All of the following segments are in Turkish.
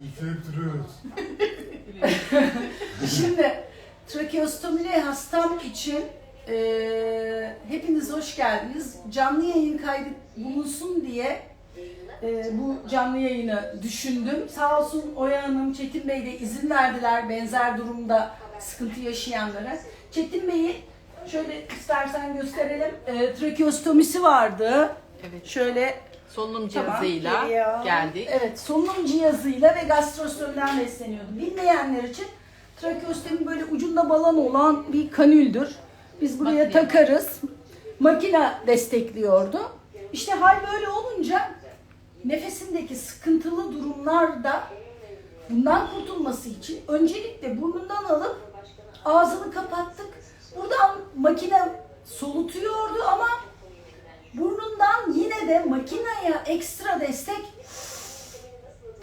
Üfleyip duruyoruz. Şimdi trakeostomili hastam için hepiniz hoş geldiniz. Canlı yayın kaydı bulunsun diye bu canlı yayını düşündüm. Sağ olsun Oya Hanım, Çetin Bey de izin verdiler benzer durumda sıkıntı yaşayanlara. Çetin Bey'i şöyle istersen gösterelim. Trakeostomisi vardı. Evet. Şöyle Solunum tamam, cihazıyla geliyor. geldik. Evet, solunum cihazıyla ve gastrostomiden besleniyordu. Bilmeyenler için trakeostomi böyle ucunda balon olan bir kanüldür. Biz buraya Makine. takarız. Makine destekliyordu. İşte hal böyle olunca nefesindeki sıkıntılı durumlarda bundan kurtulması için öncelikle burnundan alıp ağzını kapattık. Buradan makine solutuyordu ama burnundan yine de makineye ekstra destek,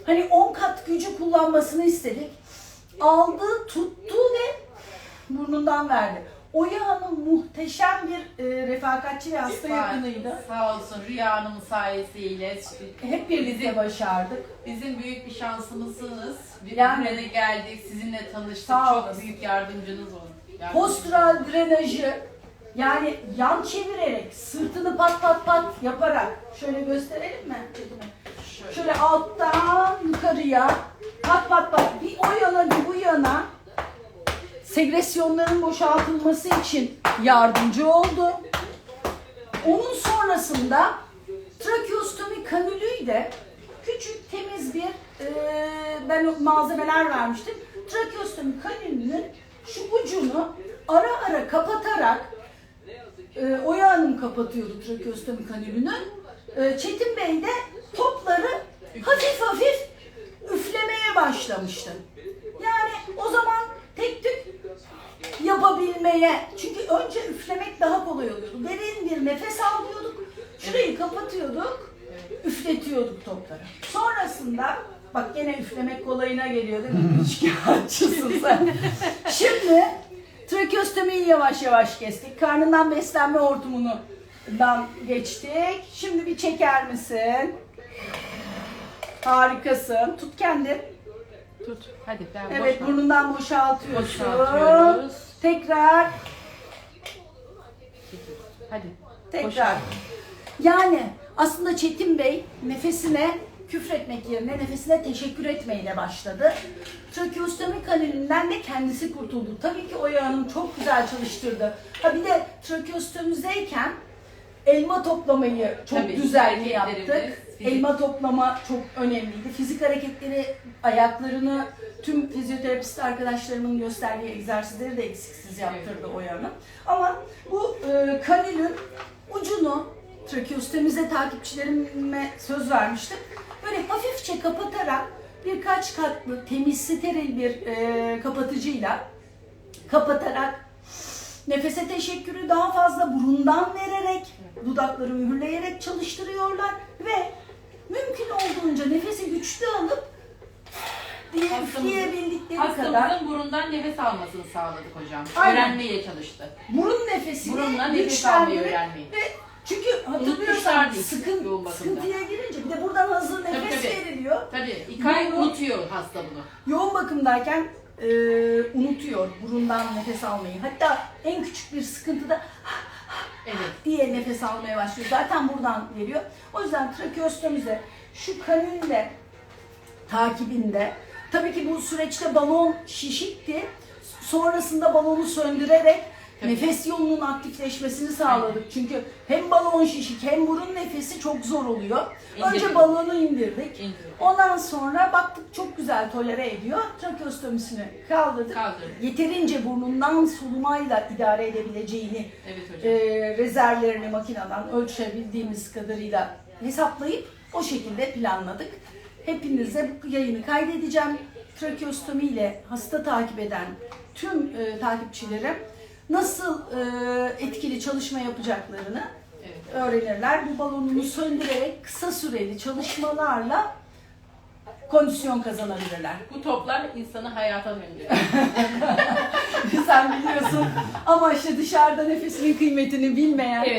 hani 10 kat gücü kullanmasını istedik. Aldı, tuttu ve burnundan verdi. Oya Hanım muhteşem bir refakatçi ve hasta yakınıydı. Sağ olsun Rüya Hanım'ın sayesiyle Hep birlikte başardık. bizim büyük bir şansımızsınız. Yani- Buraya geldik, sizinle tanıştık. Sağ Çok olasın. büyük yardımcınız oldu. Postural drenajı, yani yan çevirerek, sırtını pat pat pat yaparak, şöyle gösterelim mi? Şöyle alttan yukarıya pat pat pat, bir o yana bir bu yana segresyonların boşaltılması için yardımcı oldu. Onun sonrasında trakeostomi kanülüyle küçük temiz bir ben malzemeler vermiştim. Trakeostomi kanülünün şu ucunu ara ara kapatarak Oya Hanım kapatıyordu trakeostomi kanülünü. Çetin Bey de topları hafif hafif üflemeye başlamıştı. Yani o zaman tek tük yapabilmeye, çünkü önce üflemek daha kolay oluyordu. Derin bir nefes alıyorduk, şurayı kapatıyorduk, üfletiyorduk topları. Sonrasında, bak gene üflemek kolayına geliyor değil mi? Şikayetçisin sen. Şimdi trakeostomiyi yavaş yavaş kestik. Karnından beslenme hortumundan geçtik. Şimdi bir çeker misin? Harikasın. Tut kendin. Tut. Hadi ben Evet, burnundan boşaltıyorsun. Boşaltıyoruz. Tekrar, Hadi. tekrar. Boşalt. Yani aslında Çetin Bey nefesine küfretmek yerine nefesine teşekkür etmeyle başladı. Trakeostomi kanülünden de kendisi kurtuldu. Tabii ki Oya Hanım çok güzel çalıştırdı. Ha bir de trakeostomizeyken elma toplamayı çok Tabii, düzenli hareketlerimiz, yaptık. fizik- Elma toplama çok önemliydi. Fizik hareketleri, ayaklarını tüm fizyoterapist arkadaşlarımın gösterdiği egzersizleri de eksiksiz yaptırdı Oya Hanım. Ama bu kanülün ucunu trakeostomize takipçilerime söz vermiştim. Böyle hafifçe kapatarak birkaç katlı temiz steril bir kapatıcıyla kapatarak nefese teşekkürü daha fazla burundan vererek, dudakları mühürleyerek çalıştırıyorlar ve mümkün olduğunca nefesi güçlü alıp diye üfleyebildikleri kadar Hastamızın burundan nefes almasını sağladık hocam. Aynen. Öğrenmeye çalıştı. burun nefesini Burunla nefes almayı güçlendirip öğrenmeyi. ve çünkü hatırlıyorsan Unutmuşlar değil, yoğun bakımda. sıkıntıya girince bir de buradan hızlı nefes tabii. veriliyor. Tabii. İlk Bunu- unutuyor hasta bunu. Yoğun bakımdayken unutuyor burundan nefes almayı. Hatta en küçük bir sıkıntıda Evet. diye nefes almaya başlıyor. Zaten buradan geliyor. O yüzden trakeostomize şu kanülle takibinde, tabii ki bu süreçte balon şişikti. Sonrasında balonu söndürerek Tabii. nefes yolunun aktifleşmesini sağladık. Çünkü hem balon şişik hem burun nefesi çok zor oluyor. Önce İndirdik. balonu indirdik. İndirdik. Ondan sonra baktık çok güzel tolere ediyor. Trakeostomisini kaldırdık. Kaldırdık. Yeterince burnundan solumayla idare edebileceğini Evet hocam. rezervlerini makineden ölçebildiğimiz kadarıyla hesaplayıp o şekilde planladık. Hepinize bu yayını kaydedeceğim. Trakeostomi ile hasta takip eden tüm takipçilere nasıl etkili çalışma yapacaklarını Evet. öğrenirler. Bu balonunu söndürerek kısa süreli çalışmalarla kondisyon kazanabilirler. Bu toplar insanı hayata döndürüyor. Sen biliyorsun ama işte dışarıda nefesinin kıymetini bilmeyen Evet.